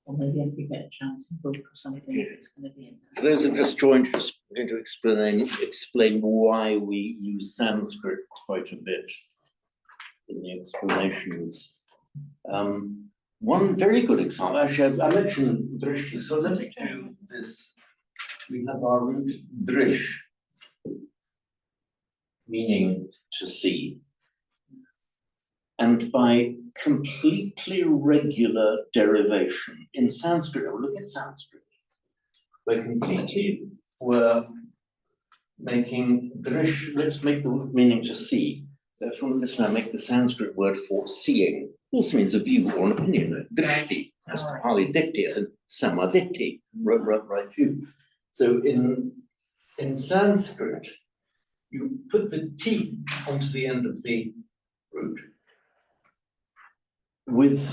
Or maybe if we get a chance to book or something, it's going to be in For those who've just joined us, I'm going to explain why we use Sanskrit quite a bit in the explanations. One very good example, actually, I mentioned drishti, so let me do this. We have our root drish, meaning to see. And by completely regular derivation in Sanskrit, or look at Sanskrit, we're making drish, let's make the meaning to see. Therefore, let's now make the Sanskrit word for seeing. Also means a view or an opinion. Drishti, as the Pali dikti, as in samadikti, right view. So in Sanskrit, you put the T onto the end of the root with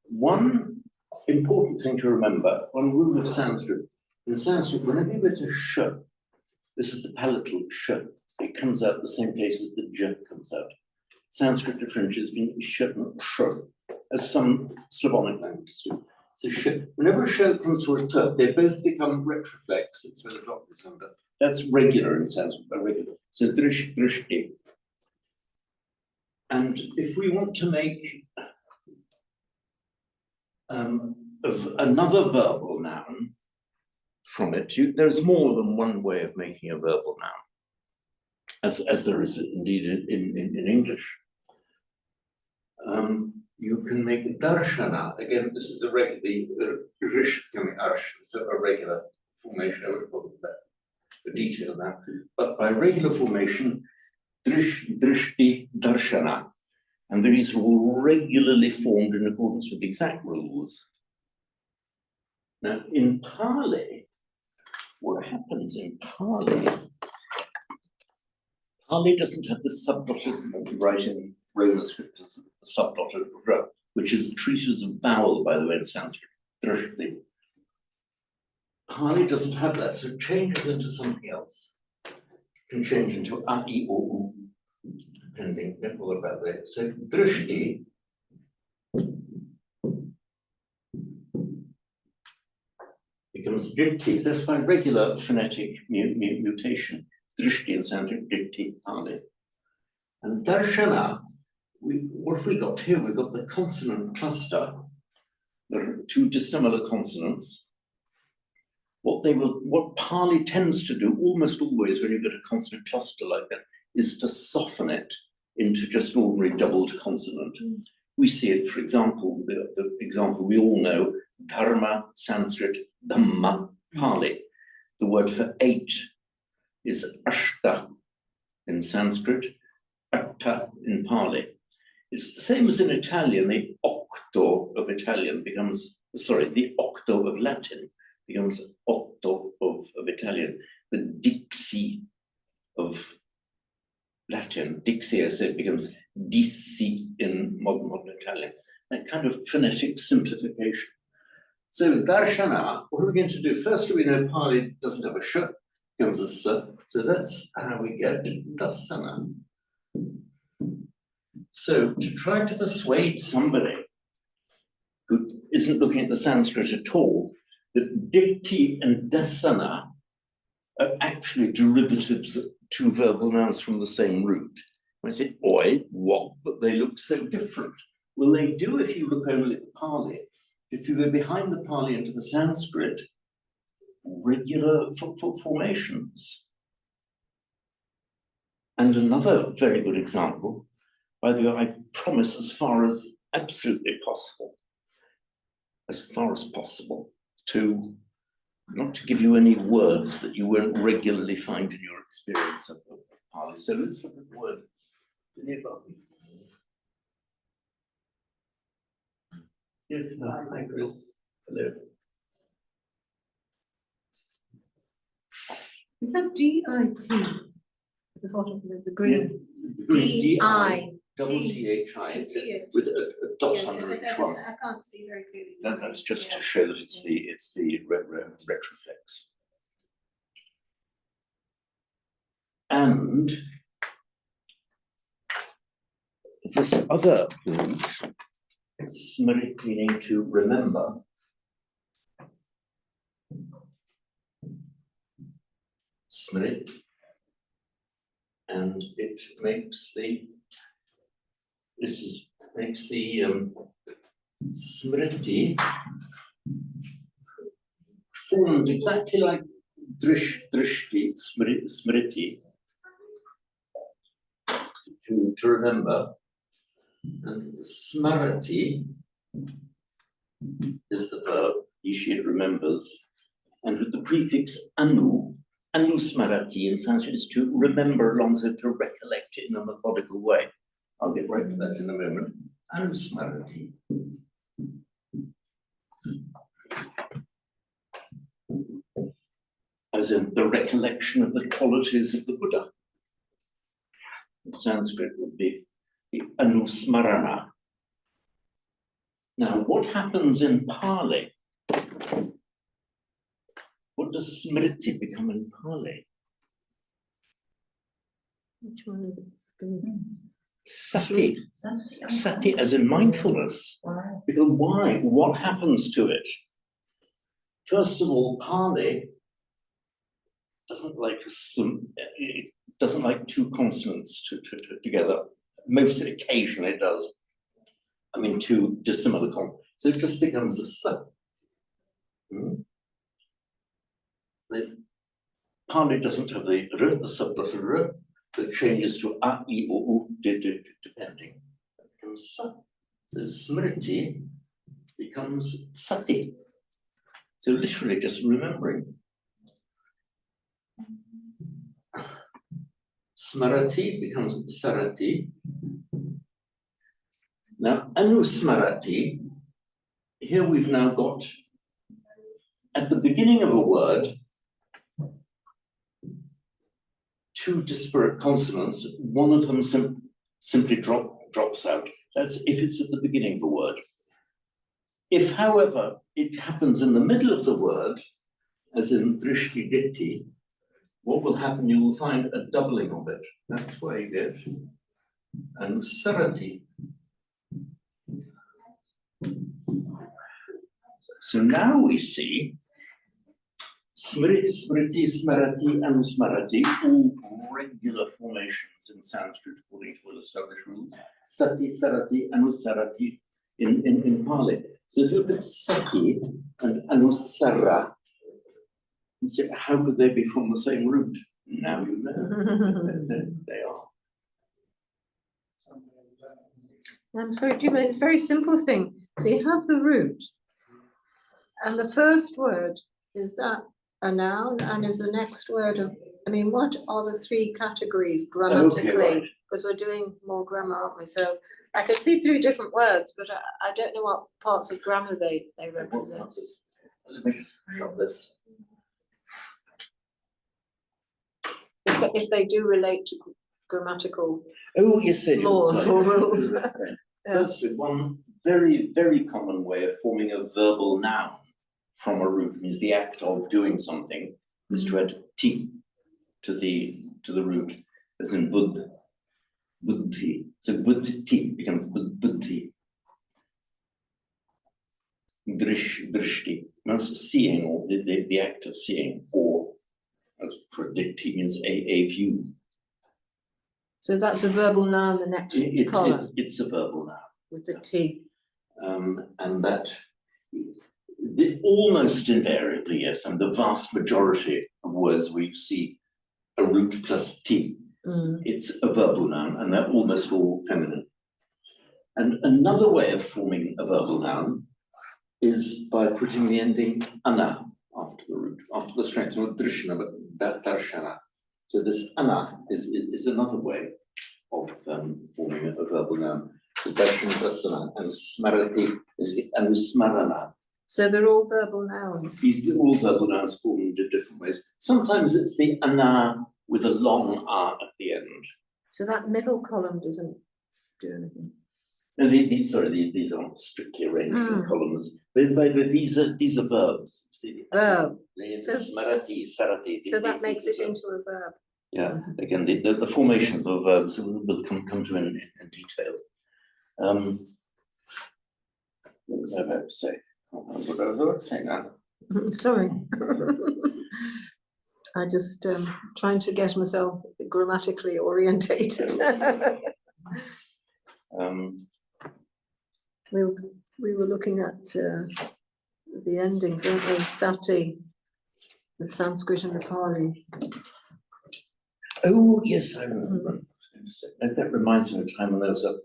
one important thing to remember, one rule of Sanskrit. In Sanskrit, whenever you get a sh, this is the palatal sh, it comes out the same place as the j comes out. Sanskrit differentiates between sh and sh, as some Slavonic languages do. So sh, whenever a sh comes for a t, they both become retroflex, it's where the drop is under. That's regular in Sanskrit, regular. So drish, drishti. And if we want to make another verbal noun from it, there's more than one way of making a verbal noun, as there is indeed in English. You can make a darshana. Again, this is a regular rish becoming arsh, so a regular formation. I would call it that, the detail of that. But by regular formation, drishti, darshana. And these are all regularly formed in accordance with exact rules. Now, in Pali, what happens in Pali? Pali doesn't have the subdotted, right in Roman script, the subdotted r, which is treated as a vowel, by the way, in Sanskrit. Drishti. Pali doesn't have that, so it changes into something else. It can change into a, I, o, u, depending all about that. So drishti becomes dikti. That's by regular phonetic mutation. Drishti in Sanskrit, dikti, Pali. And darshana, what have we got here? We've got the consonant cluster. There are two dissimilar consonants. What Pali tends to do almost always when you get a consonant cluster like that is to soften it into just ordinary doubled consonant. We see it, for example, the example we all know, dharma, Sanskrit, dhamma, Pali. The word for 8 is ashta in Sanskrit, atta in Pali. It's the same as in Italian. The octo of Italian becomes, sorry, the octo of Latin becomes otto of Italian. The dixi of Latin, dixi, I said, becomes dissi in modern Italian. That kind of phonetic simplification. So darshana, what are we going to do? Firstly, we know Pali doesn't have a sh, becomes a s. So that's how we get dasana. So to try to persuade somebody who isn't looking at the Sanskrit at all, that dikti and dasana are actually derivatives of two verbal nouns from the same root. I say, oi, what, but they look so different. Well, they do if you look only at the Pali. If you go behind the Pali into the Sanskrit, regular formations. And another very good example, by the way, I promise as far as absolutely possible, as far as possible, to not to give you any words that you won't regularly find in your experience of Pali. So let's look at words. Yes, hi, Chris. Hello. Is that D-I-T at the bottom, the green? D-I. Double T-H-I. T-H-I with a dot under each one. I can't see very clearly. That's just to show that it's the retroflex. And this other root, smrit meaning to remember. Smrit. And it makes the, makes the smriti formed exactly like drishti, smriti, to remember. And smarati is the verb, he remembers, and with the prefix anu smarati in Sanskrit is to remember alongside to recollect it in a methodical way. I'll get right to that in a moment. Anu smarati. As in the recollection of the qualities of the Buddha. In Sanskrit would be the anusmarana. Now, what happens in Pali? What does smriti become in Pali? Which one is it? Sati. Sati as in mindfulness. Because why? What happens to it? First of all, Pali doesn't like it doesn't like two consonants together. Most occasionally it does. I mean, two dissimilar consonants. So it just becomes a sa. The Pali doesn't have the r, the sublet r, that changes to a, I, o, u, depending. It becomes sa. So smriti becomes sati. So literally just remembering. Smarati becomes sarati. Now, anusmarati, here we've now got, at the beginning of a word, two disparate consonants, one of them simply drops out. That's if it's at the beginning of a word. If, however, it happens in the middle of the word, as in drishti ditti, what will happen? You will find a doubling of it. That's why you get anusarati. So now we see smriti, smarati, anusmarati, all regular formations in Sanskrit according to well-established rules. Sati, sarati, anusarati in Pali. So if you look at sati and anusara, you say, how could they be from the same root? Now you know. They are. I'm sorry, do you mean it's a very simple thing? So you have the root, and the first word, is that a noun, and is the next word of, I mean, what are the three categories grammatically? Okay, right. Because we're doing more grammar, aren't we? So I can see three different words, but I don't know what parts of grammar they represent. Let me just shut this. If they do relate to grammatical Oh, yes, they do. laws Sorry, or I should rules. refrain. Yeah. Firstly, one very, very common way of forming a verbal noun from a root means the act of doing something is to add ti to the root, as in buddhi. So buddhi becomes buddhi. Drishti, that's seeing, or the act of seeing, or as for dikti means a view. So that's a verbal noun, the next column, It's a verbal noun. with the T. And that almost invariably, yes, and the vast majority of words where you see a root plus T, it's a verbal noun, and they're almost all feminine. And another way of forming a verbal noun is by putting the ending ana after the root, after the strength, not drishna, but darshana. So this ana is another way of forming a verbal noun. The darshan dasana and smarati and smarana. So they're all verbal nouns. These are all verbal nouns formed in different ways. Sometimes it's the ana with a long R at the end. So that middle column doesn't do anything. No, these aren't strictly arranged in columns. But these are verbs. See, Verb. So, smarati, sarati. So that makes it into a verb. Yeah, again, the formation of verbs will come to in detail What was I about to say? I can't remember what I was about to say now. Sorry. I just trying to get myself grammatically orientated. We were looking at the endings, weren't we? Sati, the Sanskrit and the Pali. Oh, yes, I remember. That reminds me of a time when I was a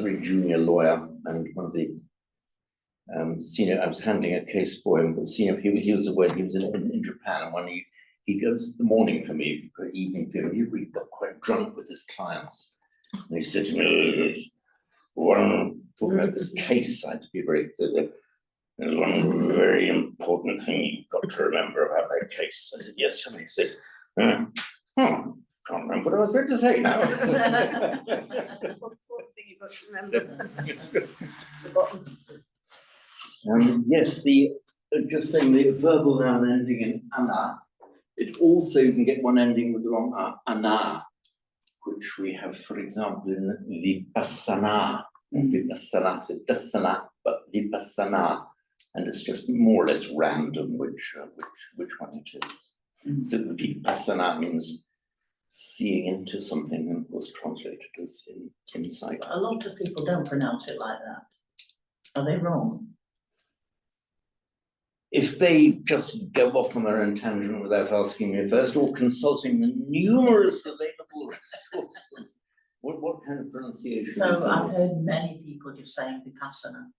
very junior lawyer, and one of the senior, I was handling a case for him, but senior, he was away, he was in Japan, and when he goes in the morning for me, evening for him, he got quite drunk with his clients. And he said to me, talking about this case, I had to be very clear. There's one very important thing you've got to remember about that case. I said, yes, and he said, can't remember what I was going to say now. What thing you've got to remember? Yes, just saying the verbal noun ending in ana, it also you can get one ending with the wrong ana, which we have, for example, in vipassana, vipassana, but vipassana, and it's just more or less random which one it is. So vipassana means seeing into something, and was translated as insight. A lot of people don't pronounce it like that. Are they wrong? If they just go off on their own tangent without asking me first, or consulting the numerous available resources, what kind of pronunciation? So I've heard many people just saying vipassana.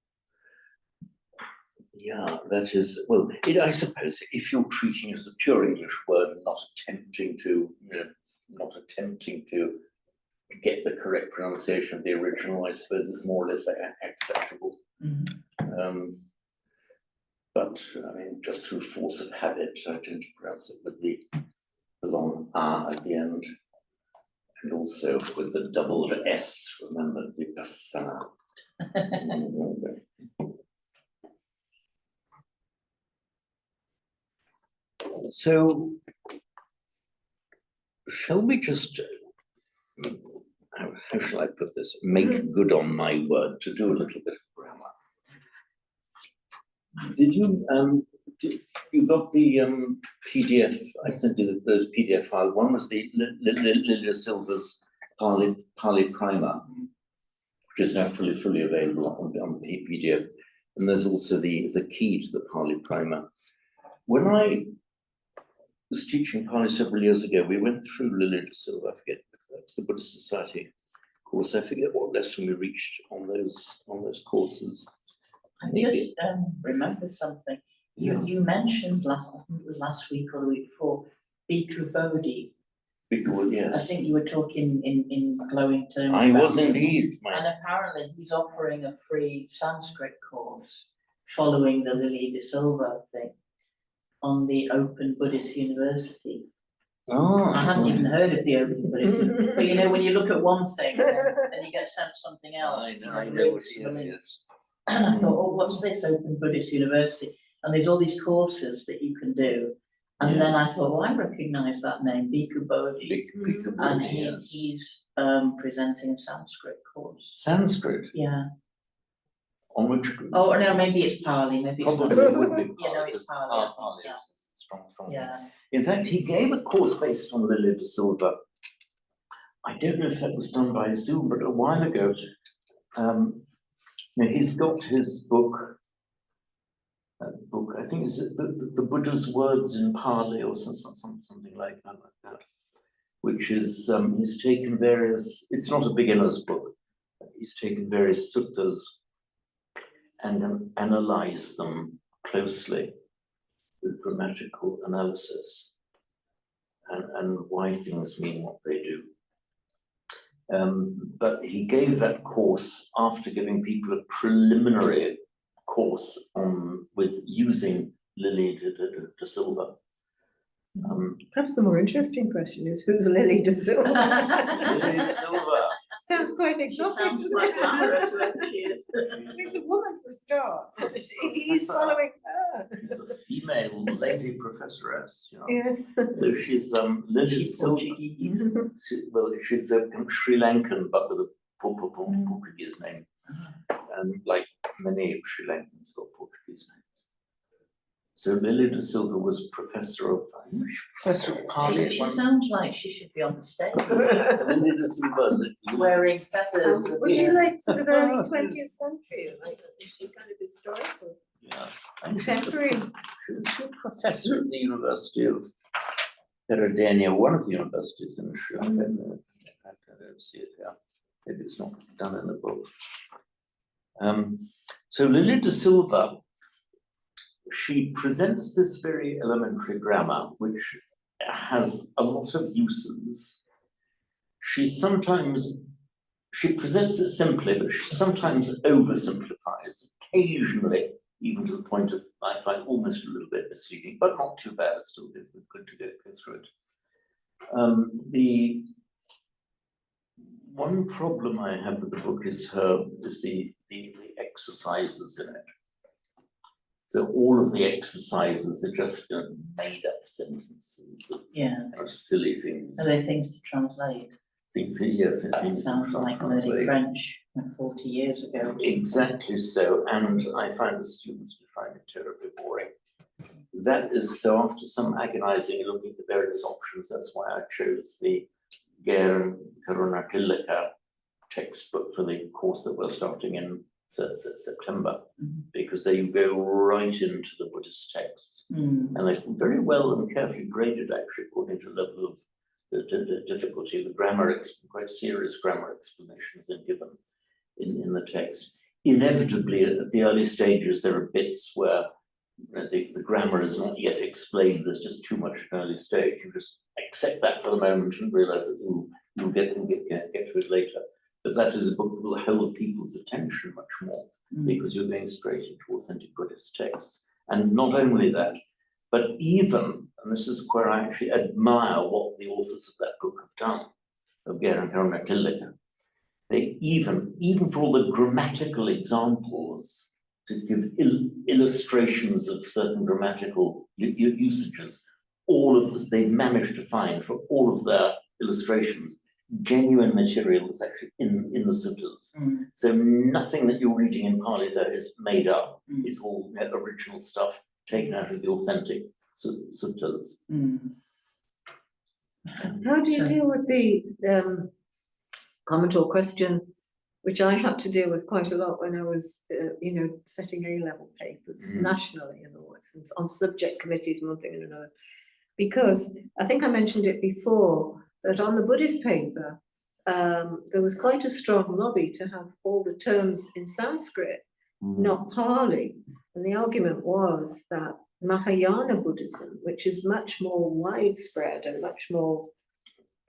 Yeah, that is, well, I suppose if you're treating it as a pure English word and not attempting to get the correct pronunciation of the original, I suppose it's more or less acceptable. But I mean, just through force of habit, I tend to pronounce it with the long R at the end, and also with the doubled S. Remember, vipassana. So, shall we just, how shall I put this? Make good on my word, to do a little bit of grammar. Did you got the PDF? I sent you those PDF files. One was the Lily Silva's Pali primer, which is now fully available on the PDF. And there's also the key to the Pali primer. When I was teaching Pali several years ago, we went through Lily Silva, I forget, the Buddhist Society course. I forget what lesson we reached on those courses. I just remembered something. You mentioned I think it was last week or the week before, Bhikkhu Bodhi. Bhikkhu, yes. I think you were talking in glowing terms. I about was him. indeed. And apparently he's offering a free Sanskrit course following the Lily de Silva thing on the Open Buddhist University. Oh, I hadn't even heard of the Open Buddhist University. But you know, when you look at one thing, then you get sent something else. I know what he is. And I thought, oh, what's this Open Buddhist University? And there's all these courses that you can do. And then I thought, well, I recognise that name, Bhikkhu Bodhi. Bhikkhu And Bodhi, yes. he's presenting a Sanskrit course. Sanskrit? Yeah. On which? Oh, no, maybe it's Pali. Maybe it's Probably Pali. would be You know, it's Pali. Pali Yeah. is strong. Yeah. In fact, he gave a course based on Lily de Silva. I don't know if that was done by Zoom, but a while ago. He's got his book. I think it's the Buddha's Words in Pali or something like that, which is he's taken various. It's not a beginner's book. He's taken various suttas and analyzed them closely with grammatical analysis and why things mean what they do. But he gave that course after giving people a preliminary course with using Lily de Silva. Perhaps the more interesting question is, who's Lily de Silva? Lily de Silva. Sounds quite exotic, Sounds doesn't quite it? glamorous, doesn't she? She's a woman for a start. He's following her. She's a female lady professoress, you know. Yes. So she's Lily de She's Silva. Portuguese. She's Sri Lankan, but with a Portuguese name. And like many Sri Lankans got Portuguese names. So Lily de Silva was professor of Pali. She sounds like she should be on the stage, Lily de Silva. wearing feathers. and, Was she like sort of early Yeah. 20th century? Like, is she kind of historical? Yeah. And she was Contemporary? a professor at the University of Peradeniya, one of the universities in Sri Lanka. I don't see it here. Maybe it's not done in the book. So Lily de Silva, she presents this very elementary grammar, which has a lot of uses. She presents it simply, but she sometimes oversimplifies, occasionally, even to the point of, I find, almost a little bit misleading, but not too bad. It's still good to go through it. The one problem I have with the book is the exercises in it. So all of the exercises are just made up sentences of silly things. Are they things to translate? Things Sounds like learning French 40 years ago. Exactly so, and I find the students would find it terribly boring. That is so. After some agonizing and looking at the various options, that's why I chose the Ger Karunatilaka textbook for the course that we're starting in September, because they go right into the Buddhist texts, and they're very well and carefully graded, actually, according to the level of the difficulty. The grammar, quite serious grammar explanations are given in the text. Inevitably, at the early stages, there are bits where the grammar is not yet explained. There's just too much at an early stage. You just accept that for the moment and realize that you'll get to it later. But that is a book that will hold people's attention much more, because you're going straight into authentic Buddhist texts. And not only that, but even, and this is where I actually admire what the authors of that book have done, of Ger Karunatilaka, they even for all the grammatical examples, to give illustrations of certain grammatical usages, all of this, they've managed to find for all of their illustrations genuine material that's actually in the suttas. So nothing that you're reading in Pali there is made up. It's all original stuff taken out of the authentic suttas. How do you deal with the comment or question, which I had to deal with quite a lot when I was, setting A-level papers nationally and all this, and on subject committees, one thing and another? Because I think I mentioned it before, that on the Buddhist paper, there was quite a strong lobby to have all the terms in Sanskrit, not Pali. And the argument was that Mahayana Buddhism, which is much more widespread and much more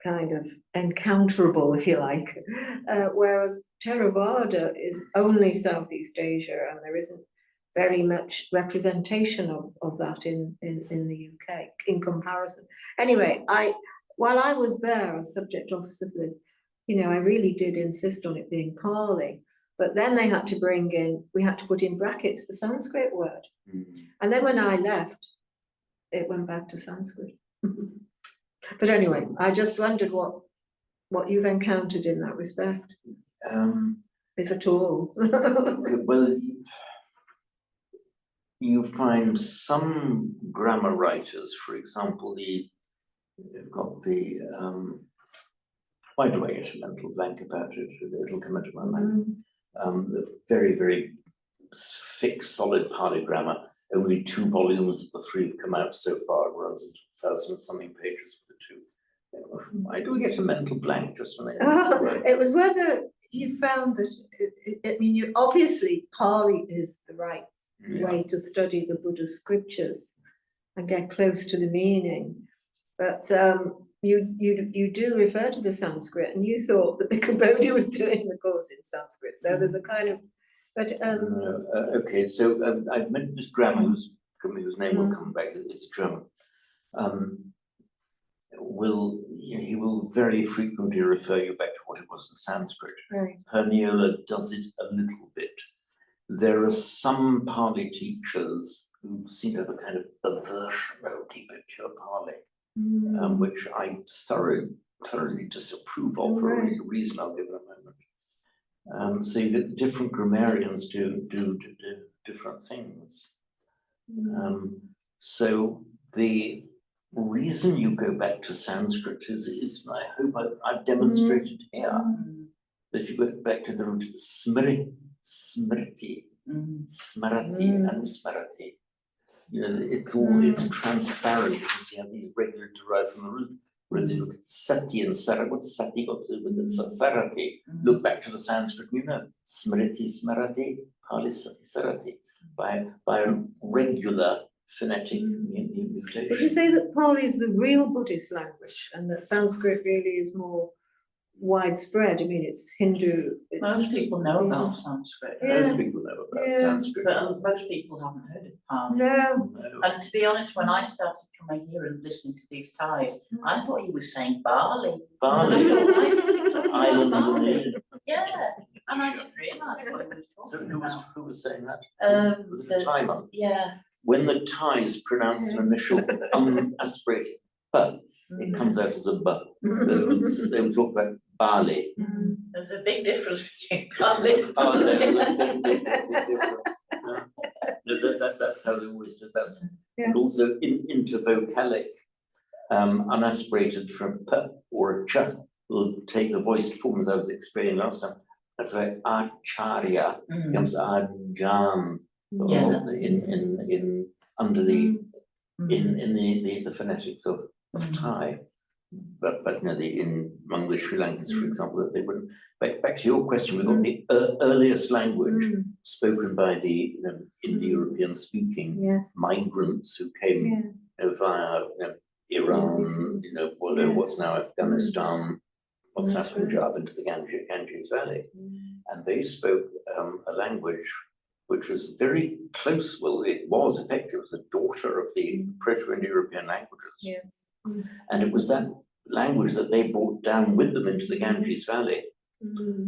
kind of encounterable, if you like, whereas Theravada is only Southeast Asia, and there isn't very much representation of that in the UK in comparison. Anyway, while I was there as subject officer for this, I really did insist on it being Pali, but then they had to we had to put in brackets the Sanskrit word. And then when I left, it went back to Sanskrit. But anyway, I just wondered what you've encountered in that respect, if at all. Well, you find some grammar writers, for example, they've got the, why do I get a mental blank about it? It'll come into my mind. The very, very thick, solid Pali grammar. Only 2 volumes of the 3 have come out so far. It runs into 1,000 something pages for the 2. Why do we get a mental blank just when I it was whether you found that, obviously Pali is the right way to study the Buddha's scriptures and get close to the meaning. But you do refer to the Sanskrit, and you thought that Bhikkhu Bodhi was doing the course in Sanskrit. So there's a kind of, but okay. So I've met this grammar whose name will come back. It's German. He will very frequently refer you back to what it was in Sanskrit. Right. Perniola does it a little bit. There are some Pali teachers who seem to have a kind of aversion, keep it pure Pali, which I thoroughly disapprove of for a reason I'll give in a moment. So you get different grammarians do different things. So the reason you go back to Sanskrit is I hope I've demonstrated here that you go back to the root smriti, smarati and smarati. You know, it's transparent because you have these regular derived from the root. Whereas you look at sati and sarati, what's sati got to do with the sarati? Look back to the Sanskrit, you know, smriti, smarati, Pali, sati, sarati, by a regular phonetic mutation. Would you say that Pali is the real Buddhist language and that Sanskrit really is more widespread? I mean, it's Hindu. Most people know about Sanskrit. Most people know about Sanskrit. But most people haven't heard of Pali. No. And to be honest, when I started coming here and listening to these Thais, I thought he was saying Bali. Bali. Island of Bali. Yeah, and I didn't realise what he was talking So about. who was saying that? Was it the Thai monk? Yeah. When the Thais pronounce an initial unaspirated but it comes out as a but. They would talk about Bali. There's a big difference between Bali and Oh, Bali. there's a big difference. No, that's how they always do. That's and also intervocalic, unaspirated from p or a ch will take the voiced form as I was explaining last time. That's why acharya becomes ajan. Yeah. In under the in the phonetics of Thai, but you know, among the Sri Lankans, for example, that they wouldn't. Back to your question, we've got the earliest language spoken by the Indo-European speaking migrants who came via Iran, what's now Afghanistan, what's now Punjab into the Ganges Valley, and they spoke a language which was very close. Well, it was effective. It was a daughter of the Proto-Indo-European languages. And it was that language that they brought down with them into the Ganges Valley,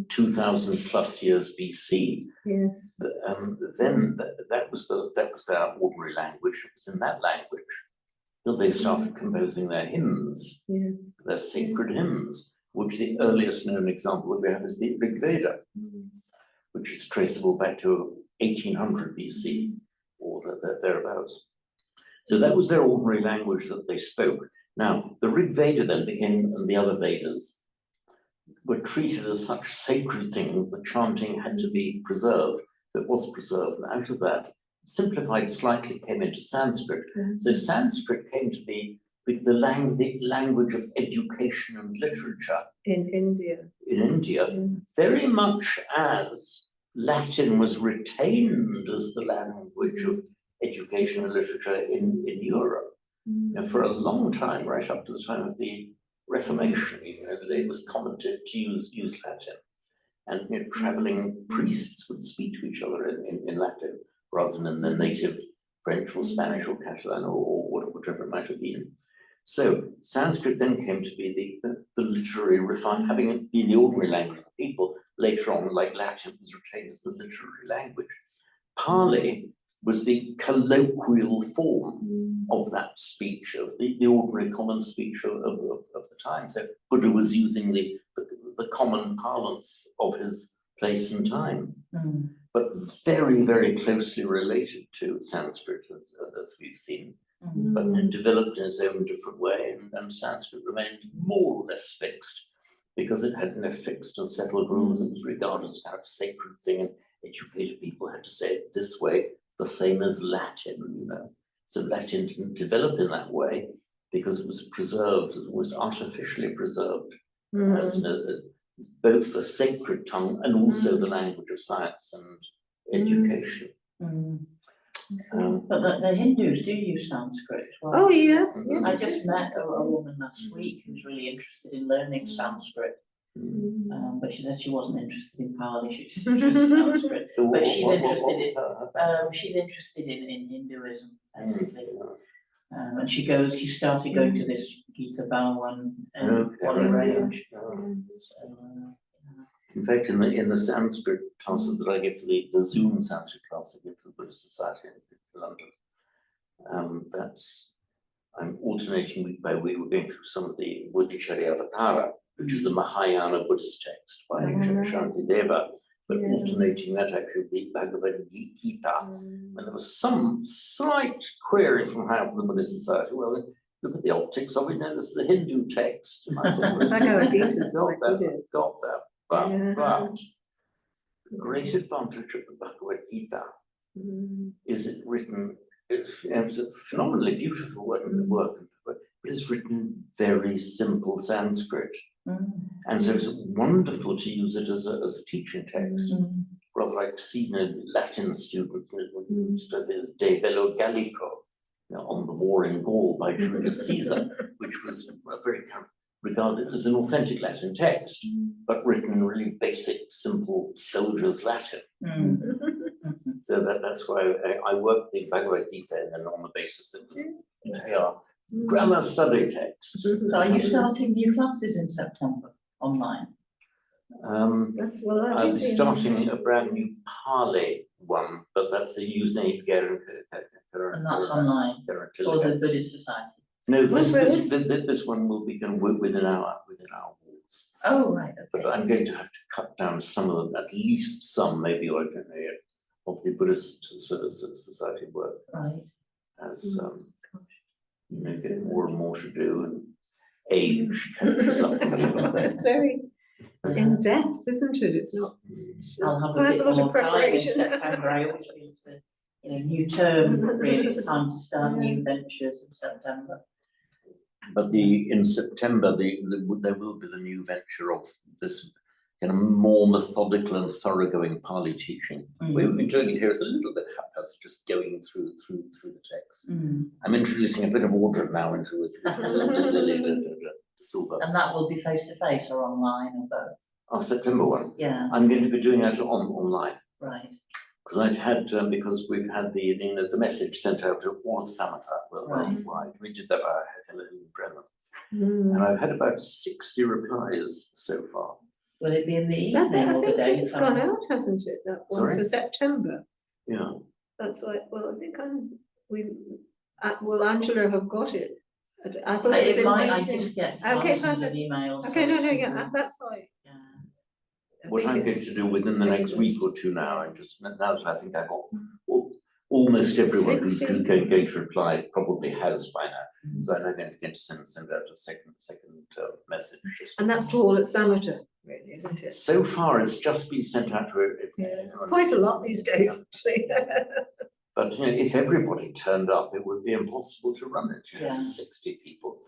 2000 plus years BC. Then that was their ordinary language. It was in that language that they started composing their hymns, their sacred hymns, which the earliest known example that we have is the Rig Veda, which is traceable back to 1800 BC or thereabouts. So that was their ordinary language that they spoke. Now, the Rig Veda then became, and the other Vedas were treated as such sacred things that chanting had to be preserved. So it was preserved, and out of that, simplified slightly, came into Sanskrit. So Sanskrit came to be the language of education and literature in India. In India, very much as Latin was retained as the language of education and literature in Europe. For a long time, right up to the time of the Reformation, it was common to use Latin. And traveling priests would speak to each other in Latin rather than in the native French or Spanish or Catalan or whatever it might have been. So Sanskrit then came to be the literary refined, having been the ordinary language of the people. Later on, like Latin, was retained as the literary language. Pali was the colloquial form of that speech, of the ordinary common speech of the time. So Buddha was using the common parlance of his place and time, but very, very closely related to Sanskrit, as we've seen. But it developed in its own different way, and Sanskrit remained more or less fixed because it had no fixed and settled rules. It was regarded as a kind of sacred thing, and educated people had to say it this way, the same as Latin, So Latin didn't develop in that way because it was preserved, it was artificially preserved as both the sacred tongue and also the language of science and education. But the Hindus do use Sanskrit as well. Oh, yes. I just met a woman last week who was really interested in learning Sanskrit. But she said she wasn't interested in Pali, she's interested in Sanskrit. So but she's interested in Hinduism, basically. And she started going to this Gita Bhawan range. In fact, in the Sanskrit classes that I give for the Zoom Sanskrit class I give for the Buddhist Society in London, I'm alternating week by week. We're going through some of the Buddhacharya Avatara, which is the Mahayana Buddhist text by Shantideva. but Yeah. alternating that actually with the Bhagavad Gita. And there was some slight query from high up in the Buddhist society. Well, look at the optics of it. Now this is a Hindu text. And I thought, well, Bhagavad Gita's got like that, Buddhist. got that. But, Yeah. but the great advantage of the Bhagavad Gita is it written. It's a phenomenally beautiful work, but it's written in very simple Sanskrit. And so it's wonderful to use it as a teaching text. Rather like senior Latin students who studied De Bello Gallico, on the war in Gaul by Julius Caesar, which was very kind of regarded as an authentic Latin text, but written in really basic, simple soldier's Latin. So that's why I work the Bhagavad Gita and on the basis that they are grammar study texts. So are you starting new classes in September online? That's well, I I'll think be the starting a initials- brand new Pali one, but that's a username And that's online for the Buddhist Society? No, What's this one will be kind of within our walls. Oh, right, But okay. I'm going to have to cut down some of them, at least some, maybe like of the Buddhist society work, Right. as get more and more to do, and age catches up with you. It's very in depth, isn't it? It's not. I'll have a requires bit lot of more time in preparation. September. I always feel new term, really, it's time to start new ventures in September. But in September, there will be the new venture of this kind of more methodical and thoroughgoing Pali teaching. We've been doing it here as a little bit haphazard, just going through the text. I'm introducing a bit of order now into it. And that will be face to face or online or both? Our September one. Yeah, I'm going to be doing that online. right. Because I've had, because we've had the message sent out to all Samatha worldwide. We did that in Bremen. And I've had about 60 replies so far. Will it be in the evening I or the think it's gone daytime? out, hasn't it? That one Sorry? for September. Yeah. That's why. Well, I think will Angela have got it? I thought it was It in might, I waiting. just get Okay, thousands of fine. emails. Okay, so no, it's yeah, busy. that's why. Yeah. What I'm going to do within the I next didn't. week or two now, and just now that I think I got almost everyone who's 60. going to reply probably has by now. So I'm now going to send out a second message. And that's to all at Samatha, really, isn't it? So far, it's just been sent out to Yeah, it's quite a lot these days, actually. But if everybody turned up, it would be impossible to run it. You have Yeah. 60 people.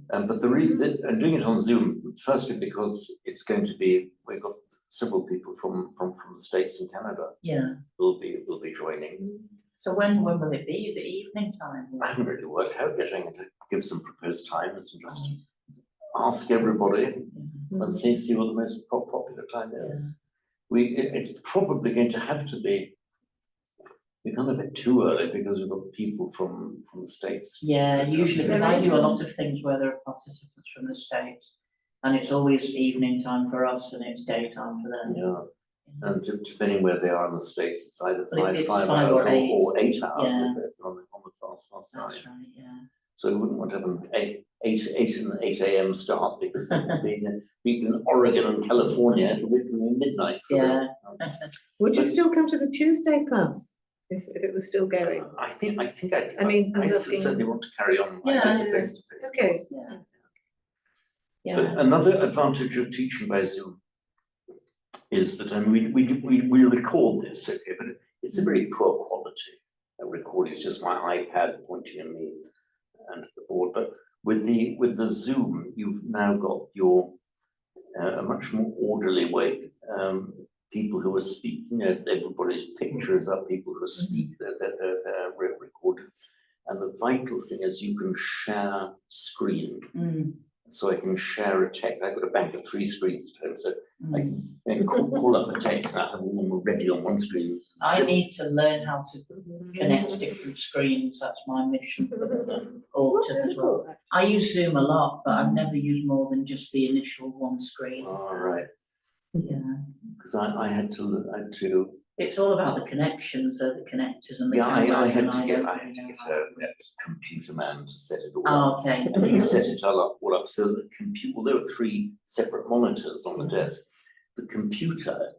But I'm doing it on Zoom, firstly because it's going to be, we've got several people from the States and Canada Yeah. will be joining. So when will it be? Is it evening time? I haven't really worked out yet. I'm going to give some proposed times and just ask everybody and see what the most popular time is. It's probably going to have to be. We've gone a bit too early because we've got people from the States. Yeah, usually, because Yeah. I do a lot of things where there are participants from the States. And it's always evening time for us and it's daytime for them. Yeah, and depending where they are in the States, it's either Well, it's 5 5 hours or 8. or 8 hours Yeah. if it's on the fast side. That's right, yeah. So we wouldn't want to have an 8 a.m. start because that would be people in Oregon and California, it would be midnight. For Yeah. them. Would you still come to the Tuesday class if it was still going? I think I mean, I'm asking- certainly want to carry on. Yeah. face to face. Okay. Yeah. But Yeah, another advantage of teaching by Zoom is that we record this, okay, but it's a very poor quality recording. It's just my iPad pointing at me and the board. But with the Zoom, you've now got your a much more orderly way. People who are speaking, everybody's pictures up. People who are speaking, they're recorded. And the vital thing is you can share screen. So I can share a text. I've got a bank of 3 screens at home, so I can call up a text and I have them ready on one screen. I need to learn how to connect different screens, that's my mission for the It's not autumn as well. difficult, actually. I use Zoom a lot, but I've never used more than just the initial one screen. All right, Yeah, because I had to. it's all about the connections, the connectors and the Yeah, I cameras, had and to get don't a really know how. computer man to set it all up. Oh, okay. And he set it all up so the computer. Well, there were 3 separate monitors on the desk. The computer,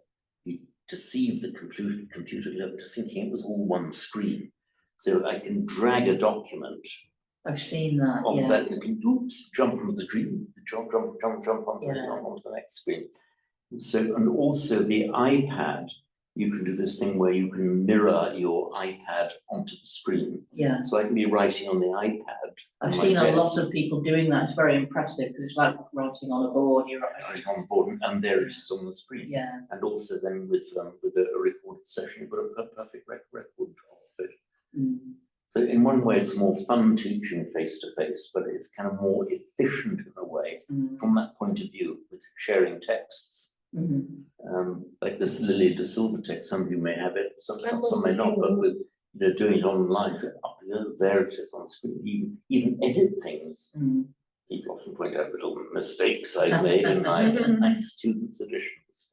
he deceived the computer into thinking it was all one screen. So I can drag a document I've seen that, of yeah. that little, oops, jump from the screen, jump onto onto the next screen. So, and also the iPad, you can do this thing where you can mirror your iPad onto the screen. Yeah, So I can be writing on the iPad. I've on my seen a lot desk, of people doing that. It's very impressive because it's like writing on a board. You're right on board, and there it is on the screen. Yeah. And also then with a recorded session, you've got a perfect record of it. Mm. So in one way, it's more fun teaching face to face, but it's kind of more efficient in a way from that point of view with sharing texts. Like this Lily de Silva text, some of you may have it, some may not, but with doing it online, there it is on screen. Even edit things. People often point out little mistakes I've made in my students' editions.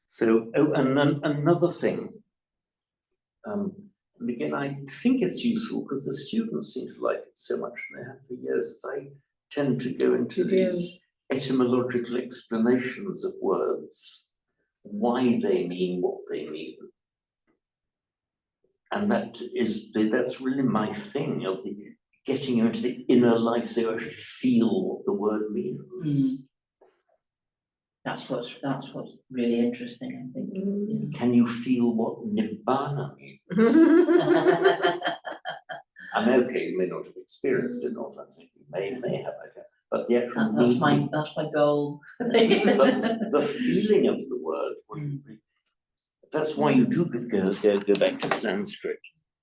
So, and then another thing. And again, I think it's useful because the students seem to like it so much, and they have for years, as I tend to go into these etymological explanations of words, why they mean what they mean. And that's really my thing, of the getting into the inner life so you actually feel what the word means. That's what's really interesting, I think. Yeah. Can you feel what nibbana means? I'm okay, you may not have experienced it, not I think you may have, but the actual that's my goal. but the feeling of the word wouldn't be. That's why you do go back to Sanskrit.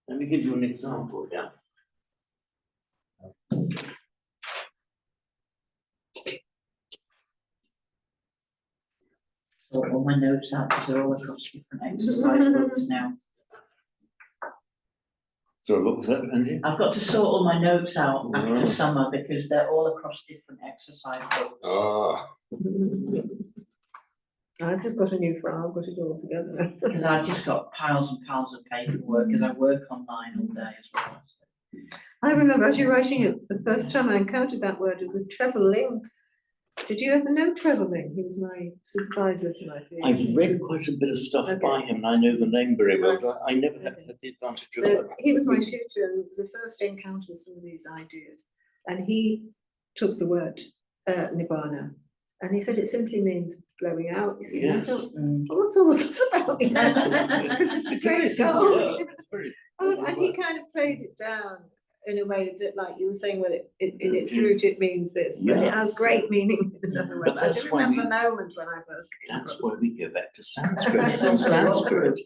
Let me give you an example, yeah. Sort all my notes out because they're all across different exercise books now. So what was that, Andy? I've got to sort all my notes out after summer because they're all across different exercise books. I've just got a new file, I've got it all together. Because I've just got piles and piles of paperwork because I work online all day as well. So. I remember actually writing it, the first time I encountered that word was with Trevor Ling. Did you ever know Trevor Ling? He was my supervisor for my PhD. I've read quite a bit of stuff by him, and I know the name very well, but I never had the advantage of that. He was my tutor, and it was the first encounter with some of these ideas. And he took the word nibbana, and he said it simply means blowing out. You see, and I thought, what's all this about? Because it's very gold. And he kind of played it down in a way that, like you were saying, well, in its root it means this, but it has great meaning in another way. But I do remember the moment when I first came That's across why we go back to Sanskrit. Sanskrit.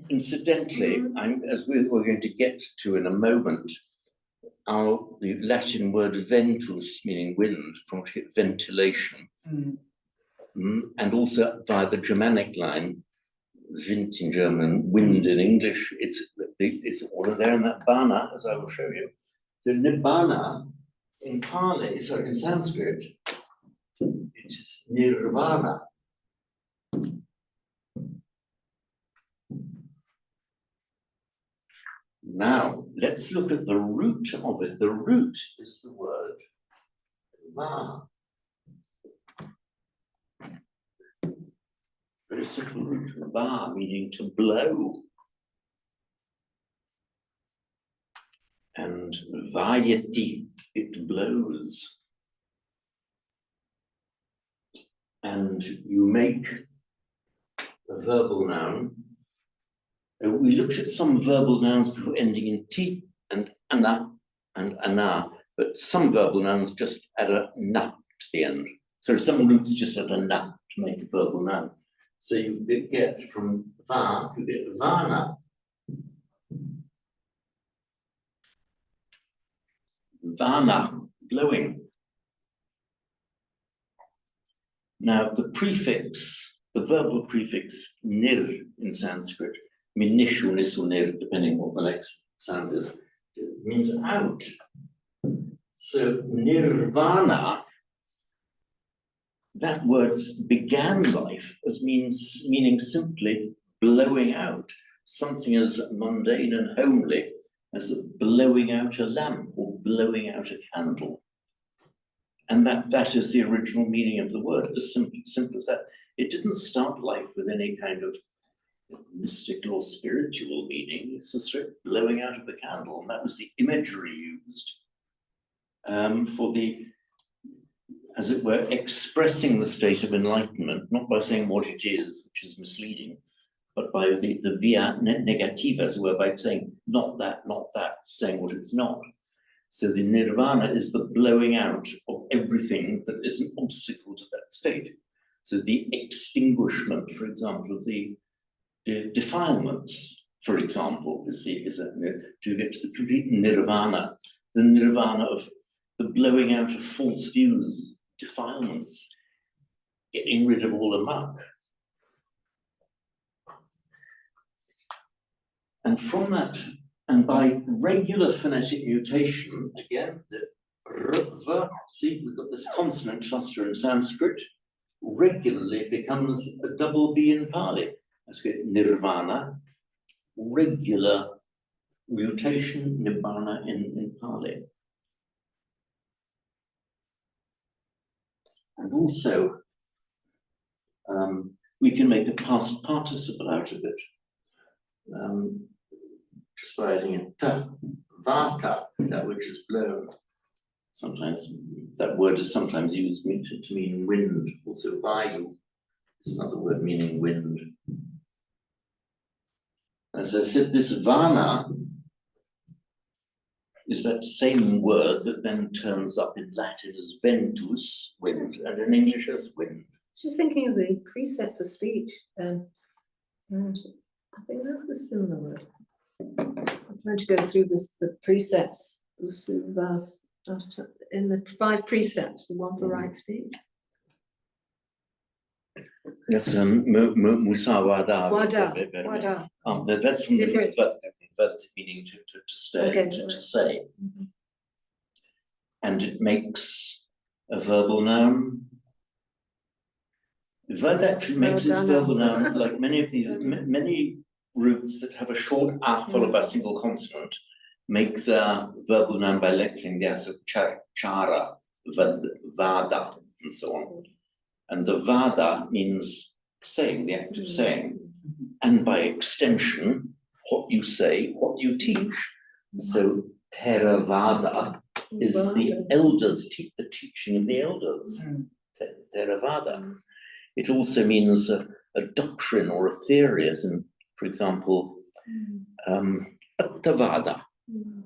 Incidentally, as we're going to get to in a moment, the Latin word ventus, meaning wind, from ventilation, and also via the Germanic line, Wind in German, wind in English, it's all there in that bana, as I will show you. The nibbana in Pali, sorry, in Sanskrit, it is nirvana. Now, let's look at the root of it. The root is the word va. Very simple root, va, meaning to blow. And vayati, it blows. And you make a verbal noun. We looked at some verbal nouns before ending in ti and ana, but some verbal nouns just add a na to the end. So some roots just add a na to make a verbal noun. So you get from va, you get vana. Vana, blowing. Now the prefix, the verbal prefix nir in Sanskrit, I mean nishu, nisu, nir, depending what the next sound is, it means out. So nirvana, that word began life as meaning simply blowing out, something as mundane and homely as blowing out a lamp or blowing out a candle. And that is the original meaning of the word, as simple as that. It didn't start life with any kind of mystical or spiritual meaning. It's just blowing out of the candle, and that was the imagery used for the, as it were, expressing the state of enlightenment, not by saying what it is, which is misleading, but by the via negativa, as it were, by saying not that, saying what it's not. So the nirvana is the blowing out of everything that is an obstacle to that state. So the extinguishment, for example, of the defilements, for example, to get to the complete nirvana, the nirvana of the blowing out of false views, defilements, getting rid of all the muck. And from that, and by regular phonetic mutation, again, see, we've got this consonant cluster in Sanskrit, regularly becomes a double B in Pali. Let's get nirvana, regular mutation, nibbana in Pali. And also, we can make a past participle out of it. Just by adding in ta, vata, that which is blown. Sometimes that word is sometimes used to mean wind. Also, vayu is another word meaning wind. As I said, this vana is that same word that then turns up in Latin as ventus, wind, and in English as wind. Just thinking of the precept for speech, and I think that's the similar word. I'm trying to go through the precepts, in the 5 precepts, the one for right speech. That's musawada. Wada. That's from Different. the meaning to stay, Okay, to right. say. Mm-hmm. And it makes a verbal noun. Vad actually makes its verbal noun, like many of these, many roots that have a short a followed by a single consonant, make their verbal noun by lengthening the s of chara, vada, and so on. And the vada means saying, the act of saying, and by extension, what you say, what you teach. So Theravada is the elders, the teaching of the elders. Theravada. It also means a doctrine or a theory, as in, for example, Attavada.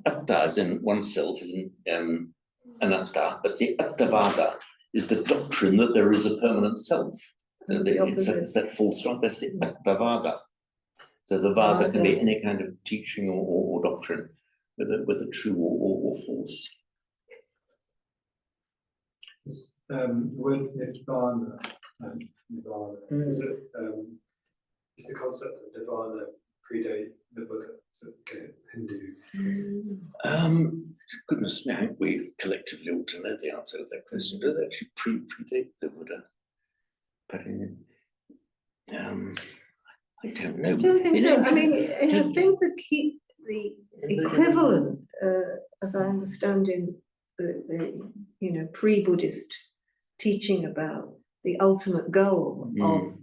Atta as in oneself, as in anatta, but the Attavada is the doctrine that there is a permanent self. So it's that full stop, that's the Attavada. So the Vada can be any kind of teaching or doctrine, whether true or false. This word nirvana and nirvana, is the concept of nirvana predate the Buddha? Is it Hindu? Goodness me, I think we collectively ought to know the answer to that question. Does it actually predate the Buddha? But I don't know. I don't think so. I mean, I think the equivalent, as I understand in the pre-Buddhist teaching about the ultimate goal of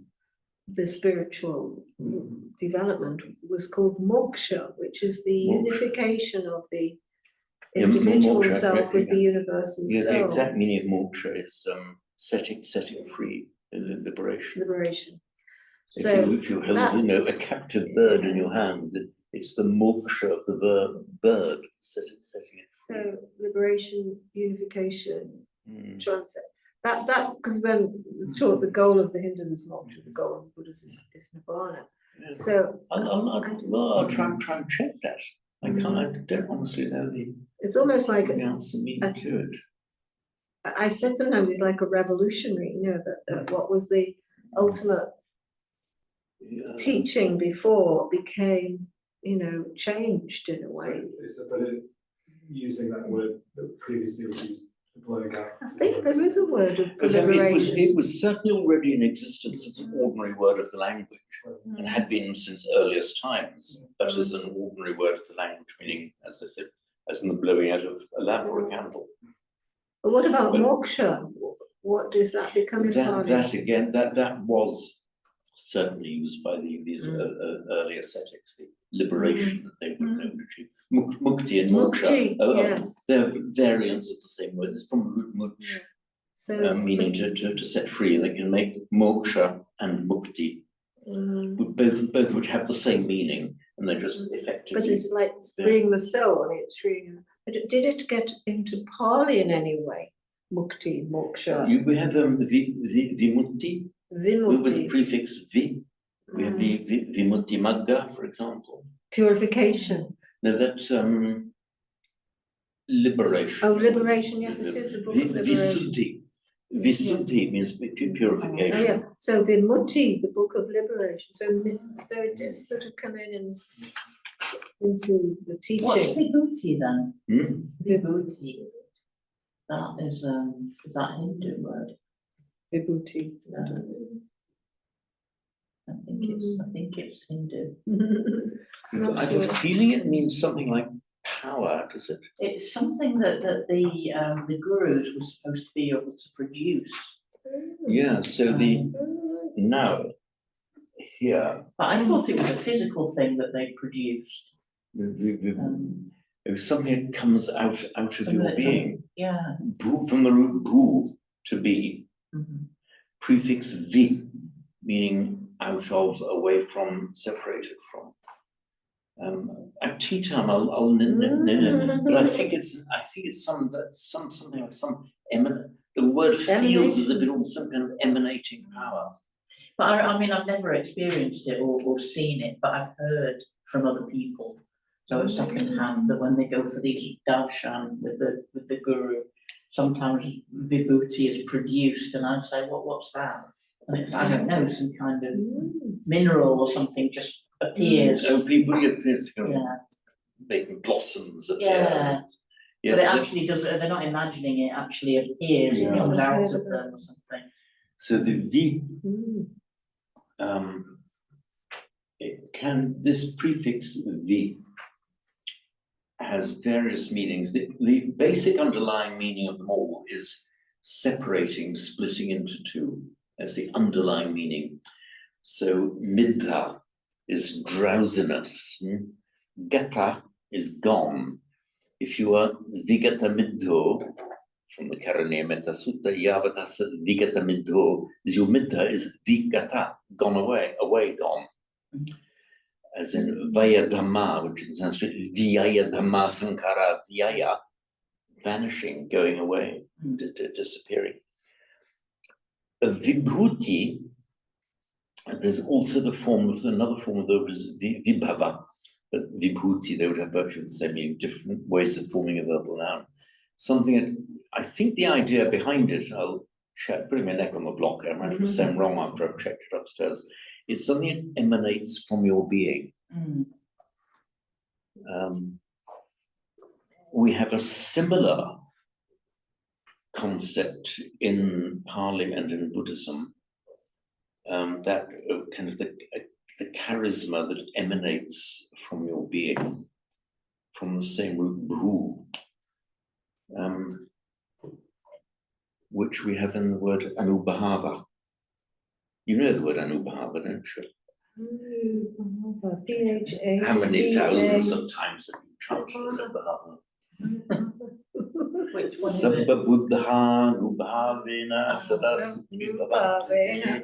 the spiritual development was called moksha, which is the unification of the individual self with the universal self. The exact meaning of moksha is setting free, liberation. So if you hold a captive bird in your hand, it's the moksha of the bird setting it free. So liberation, unification, transit. That because when it's taught the goal of the Hindus is moksha, the goal of the Buddhists is nirvana. Yeah. So I'll try and check that. I don't honestly know the. It's almost like answer meaning to it. I said sometimes it's like a revolutionary. That what was the ultimate teaching before became changed in a way. But using that word that previously was used. I think there is a word of liberation. It was certainly already in existence as an ordinary word of the language, and had been since earliest times, but as an ordinary word of the language, meaning, as I said, as in the blowing out of a lamp or a candle. But what about moksha? what does that become in Pali? That again, that was certainly used by these early ascetics, the liberation that they would know to achieve. Mukti and moksha, Mukti, yes. they're variants of the same word. It's from the root muksh, So, meaning to set free. They can make moksha and mukti, both which have the same meaning, and they're just effectively. but it's like freeing the soul, it's freeing. But did it get into Pali in any way? Mukti, moksha, We have vimukti with the vimutti, prefix vi. We have the vimutti magga, for example. purification. No, that's liberation. Oh, liberation, yes, it is the book of liberation. Visuddhi. Visuddhi means purification. Oh, yeah, so Vimutti, the book of liberation, so it is sort of coming into the What's teaching. vibhuti then? Hmm? Vibhuti. That is that Hindu word? Vibhuti. I think it's Hindu. Not I have sure. a feeling it means something like power, does it? It's something that the gurus were supposed to be able to produce. Yeah, so now here, But I thought it was a physical thing that they produced. it was something that comes out of From your the- being. Yeah. From the root bhu, to be, Mhm. prefix vi, meaning out of, away from, separated from. At tea time, I'll but I think it's something like some eminent. The word feels as if it was some kind of emanating power. But I mean, I've never experienced it or seen it, but I've heard from other people. So it's second hand that when they go for these darshan with the guru, sometimes vibhuti is produced, and I say, what's that? And it's, I don't know, some kind of mineral or something just appears. Oh, people get this kind of Yeah, making blossoms appear. Yeah. Yeah, but it that- actually does. They're not imagining it. Actually appears. Yeah. It comes out of them or something. So the vi, this prefix vi has various meanings. The basic underlying meaning of them all is separating, splitting into two. That's the underlying meaning. So middha is drowsiness. Gata is gone. If you are vigata middho, from the Karaniya Metta Sutta, Yavatasa vigata middho, is your middha is vigata, gone away, gone. As in Vaya Dhamma, which in Sanskrit, Vyaya Dhamma Sankara Vyaya, vanishing, going away, disappearing. A vibhuti, there's also another form of those vibhava, but vibhuti, they would have virtually the same meaning, different ways of forming a verbal noun. Something that, I think the idea behind it, I'll check, putting my neck on the block, I might have said wrong after I've checked it upstairs. It's something that emanates from your being. We have a similar concept in Pali and in Buddhism, that kind of the charisma that emanates from your being, from the same root bhu, which we have in the word anubhava. You know the word anubhava, don't you? How many thousands of times have you chanted anubhava? Which one is it? Sabba buddha anubhavena sadasutri bhavati.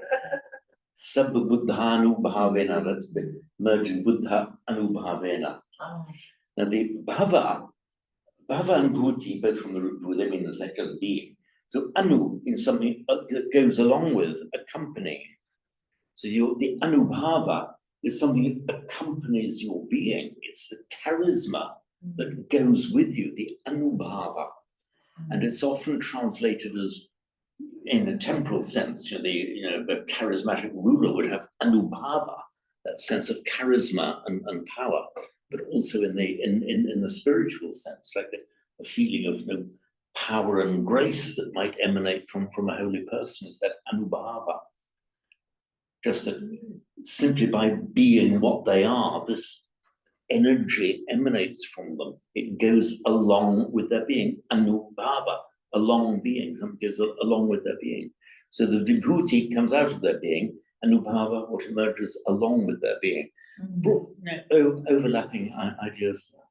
Sabba buddha anubhavena, that's been merging buddha anubhavena. Oh, Now the bhava and bhuti, both from the root bhu, they mean the second being. So anu in something that goes along with, accompanying. So the anubhava is something that accompanies your being. It's the charisma that goes with you, the anubhava. And it's often translated as, in a temporal sense, the charismatic ruler would have anubhava, that sense of charisma and power, but also in the spiritual sense, like a feeling of power and grace that might emanate from a holy person, is that anubhava. Just that simply by being what they are, this energy emanates from them. It goes along with their being, anubhava, along being, something goes along with their being. So the vibhuti comes out of their being, and Anubhava, what emerges along with their being. Overlapping ideas there.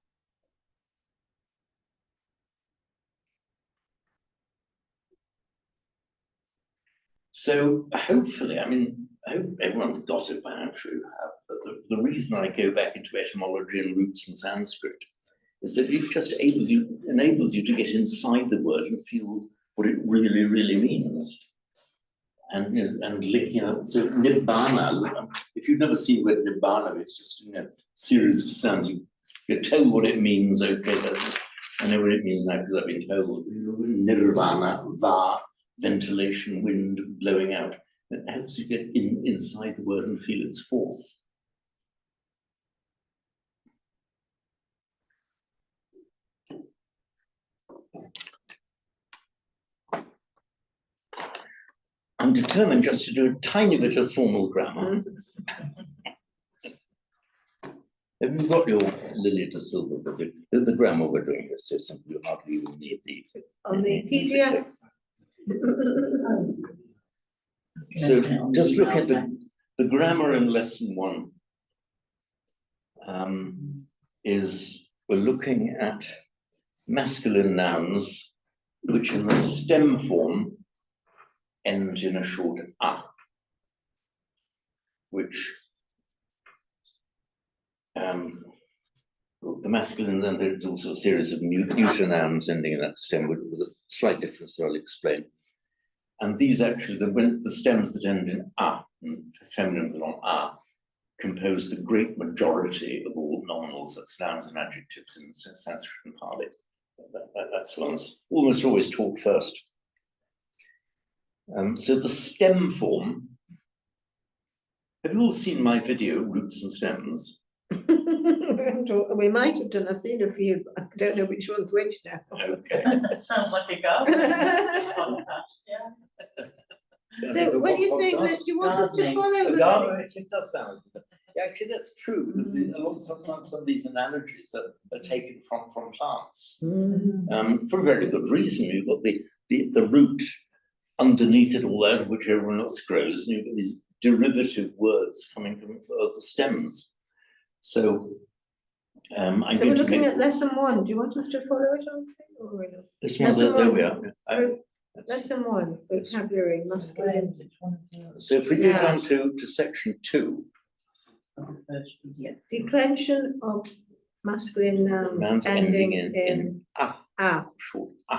So hopefully, I mean, I hope everyone's got it by now, I'm sure you have, but the reason I go back into etymology and roots and Sanskrit is that it just enables you to get inside the word and feel what it really, really means. And, you know, and linking up, so nibbana, if you've never seen the word nibbana, it's just, you know, series of sounds. You're told what it means, okay, I know what it means now because I've been told. Nirvana, va, ventilation, wind blowing out. It helps you get inside the word and feel its force. I'm determined just to do a tiny bit of formal grammar. Have you got your Lily de Silva book? The grammar we're doing is so simple, you hardly even need these. On the PDF. So just look at the grammar in lesson 1. We're looking at masculine nouns, which in the stem form end in a short a, which the masculine, then there's also a series of neuter nouns ending in that stem with a slight difference that I'll explain. And these actually, the stems that end in a, feminine than on a, compose the great majority of all nominals, that's nouns and adjectives in Sanskrit and Pali. That's the ones almost always taught first. So the stem form, have you all seen my video, Roots and Stems? We might have done, I've seen a few, but I don't know which one's which now. Okay. Sounds like a gardening podcast, yeah. So when you say that, do you want us to follow the? It does sound. Yeah, actually, that's true because a lot of some of these analogies are taken from plants for a very good reason. You've got the root underneath it all, out of which everyone else grows, and you've got these derivative words coming from the stems. So, I'm So we're looking at lesson 1. Do you want us to follow it on? This one, there we are. Lesson 1, vocabulary, masculine. So if we go down to section 2. Declension of masculine nouns ending in a. Short a.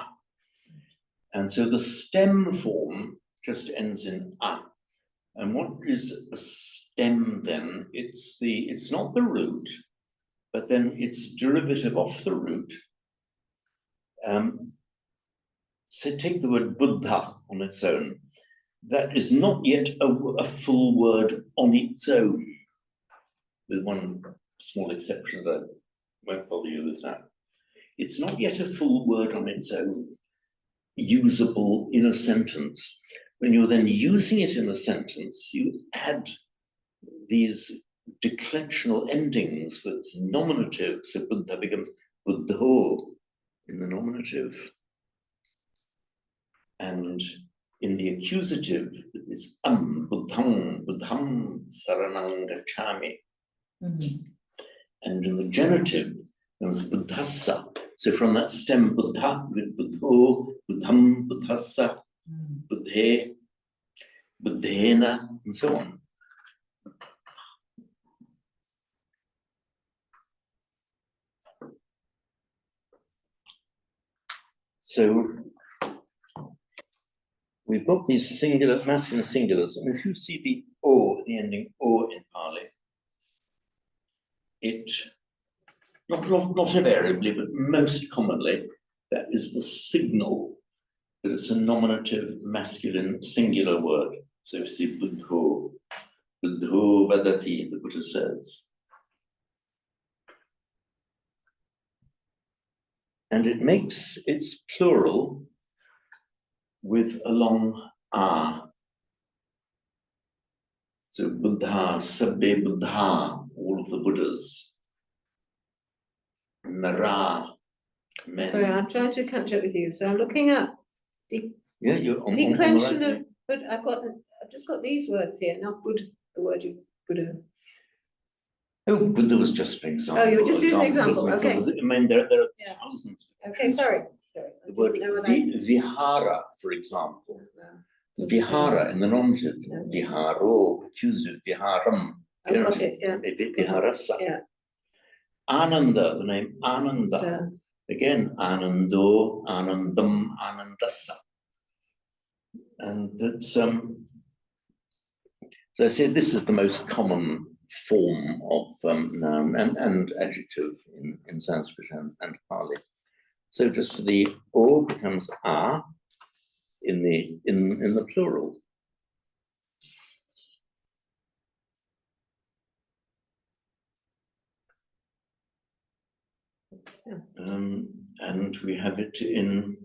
And so the stem form just ends in a. And what is a stem then? It's not the root, but then it's derivative of the root. So take the word Buddha on its own. That is not yet a full word on its own, with one small exception that I won't bother you with now. It's not yet a full word on its own, usable in a sentence. When you're then using it in a sentence, you add these declensional endings with nominative. So Buddha becomes Buddho in the nominative. And in the accusative, it is Buddham saranang gacchami. And in the genitive, there was Buddhassa. So from that stem Buddha, with Buddho, Buddham, Buddhassa, Buddhe, Buddhena, and so on. So we've got these singular, masculine singulars, and if you see the O, the ending O in Pali, it, not invariably, but most commonly, that is the signal that it's a nominative masculine singular word. So if you see Buddho, Buddho vadati, the Buddha says. And it makes its plural with a long a. So Buddha, Sabbe Buddha, all of the Buddhas. Nara, men. Sorry, I'm trying to catch up with you. So I'm looking at Yeah, you're on the declension right. of, but I've just got these words here, not Buddha, the word you, Buddha. Oh, Buddha was just an example. Oh, you were just using an Example, example, okay. I mean, there are Yeah. thousands. Okay, sorry. Sorry, I The word didn't know what that. vihara, for example. No. Vihara in the nominative, No. viharo, accusative, viharam. I've got it, yeah. Viharasa. Yeah. Ananda, the name Ananda. Yeah. Again, Anando, Anandam, Anandasa. And that's so I said this is the most common form of noun and adjective in Sanskrit and Pali. So just the o becomes a in the plural. And we have it in,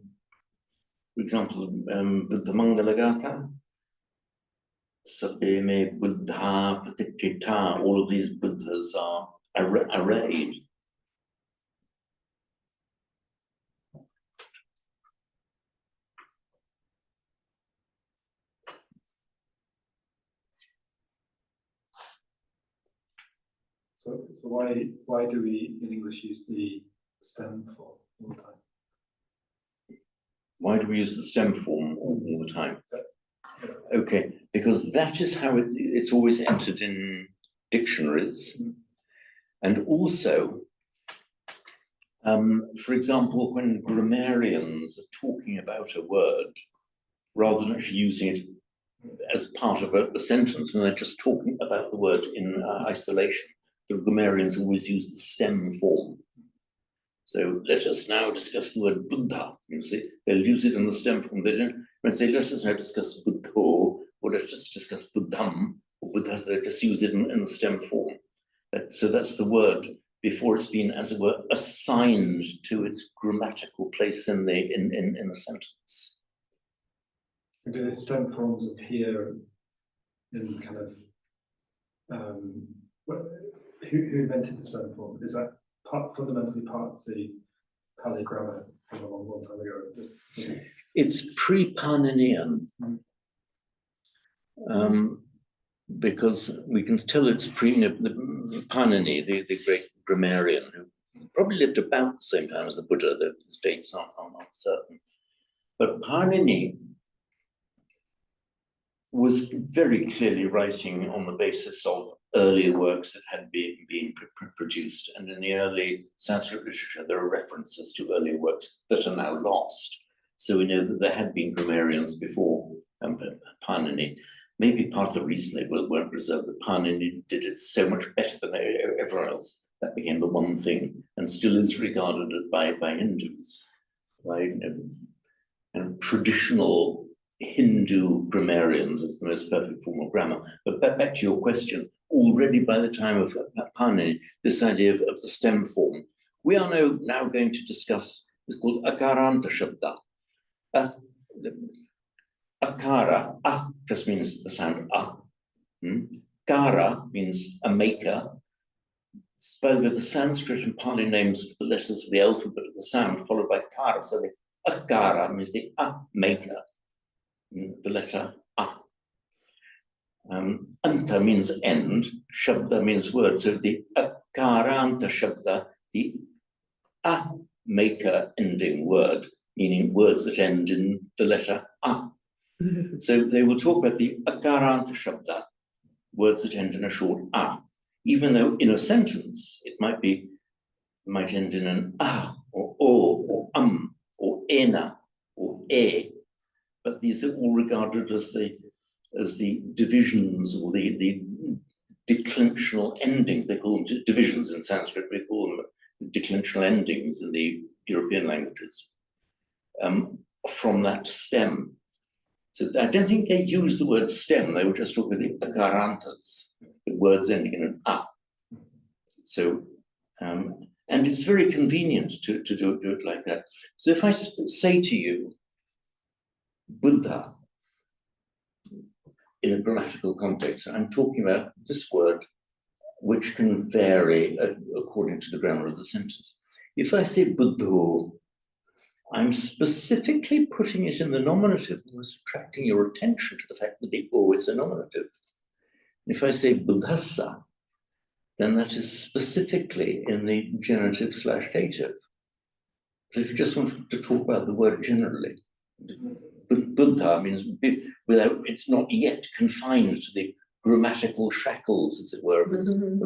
for example, Buddha Mangalagata, Sabeme Buddha Patikita, all of these Buddhas are arrayed. So why do we in English use the stem form all the time? Why do we use the stem form all the time? Okay, because that is how it's always entered in dictionaries. And also, for example, when grammarians are talking about a word, rather than actually using it as part of a sentence, when they're just talking about the word in isolation, the grammarians always use the stem form. So let us now discuss the word Buddha. You see, they'll use it in the stem form. They don't when they say let us now discuss Buddho, or let us discuss Buddham, or Buddhas, they just use it in the stem form. So that's the word before it's been, as it were, assigned to its grammatical place in the sentence. Do the stem forms appear in kind of who invented the stem form? Is that fundamentally part of the Pali grammar from a long time ago? It's pre-Paninian, because we can tell it's Panini, the great grammarian, who probably lived about the same time as the Buddha. The dates are not certain. But Panini was very clearly writing on the basis of earlier works that had been produced. And in the early Sanskrit literature, there are references to earlier works that are now lost. So we know that there had been grammarians before Panini. Maybe part of the reason they weren't preserved, that Panini did it so much better than everyone else. That became the one thing, and still is regarded by Hindus, by and traditional Hindu grammarians as the most perfect form of grammar. But back to your question, already by the time of Panini, this idea of the stem form, we are now going to discuss, it's called Akaranta Shabda. Akara, just means the sound Kara means a maker. Spelled with the Sanskrit and Pali names for the letters of the alphabet of the sound, followed by Kara. So the Akara means the maker. The letter A. Anta means end, Shabda means word. So the Akaranta Shabda, the A maker ending word, meaning words that end in the letter A. So they will talk about the Akaranta Shabda, words that end in a short A. Even though in a sentence it might end in an or o or ena or e. But these are all regarded as the divisions or the declensional endings. They call them divisions in Sanskrit. We call them declensional endings in the European languages from that stem. So I don't think they used the word stem. They were just talking about the akarantas, the words ending in an a. So and it's very convenient to do it like that. So if I say to you, Buddha, in a grammatical context, I'm talking about this word, which can vary according to the grammar of the sentence. If I say Buddho, I'm specifically putting it in the nominative and was attracting your attention to the fact that the O is a nominative. If I say buddhasa, then that is specifically in the genitive / dative. But if you just want to talk about the word generally, Buddha means without, it's not yet confined to the grammatical shackles, as it were, of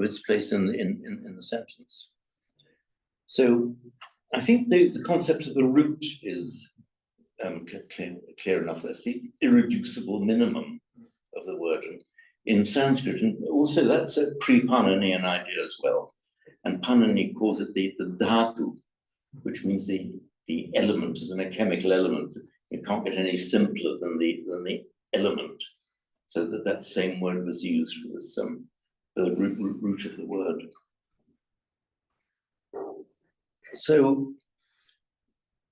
its place in the sentence. So I think the concept of the root is clear enough. That's the irreducible minimum of the word. And in Sanskrit, and also that's a pre-Paninian idea as well. And Panini calls it the dhatu, which means the element, as in a chemical element. You can't get any simpler than the element. So that same word was used for this the root of the word. So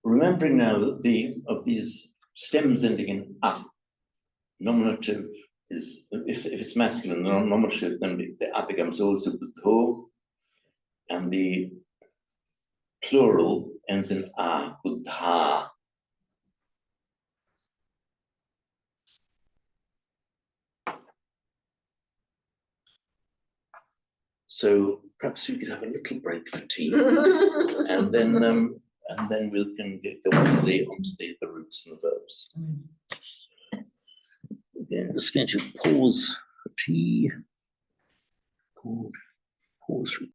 remembering now that of these stems ending in a, nominative is, if it's masculine, the nominative, then the a becomes also buddho, and the plural ends in a, buddha. So perhaps we could have a little break for tea, and then we can go onto the roots and the verbs. Again, I'm just going to pause for tea. Pause.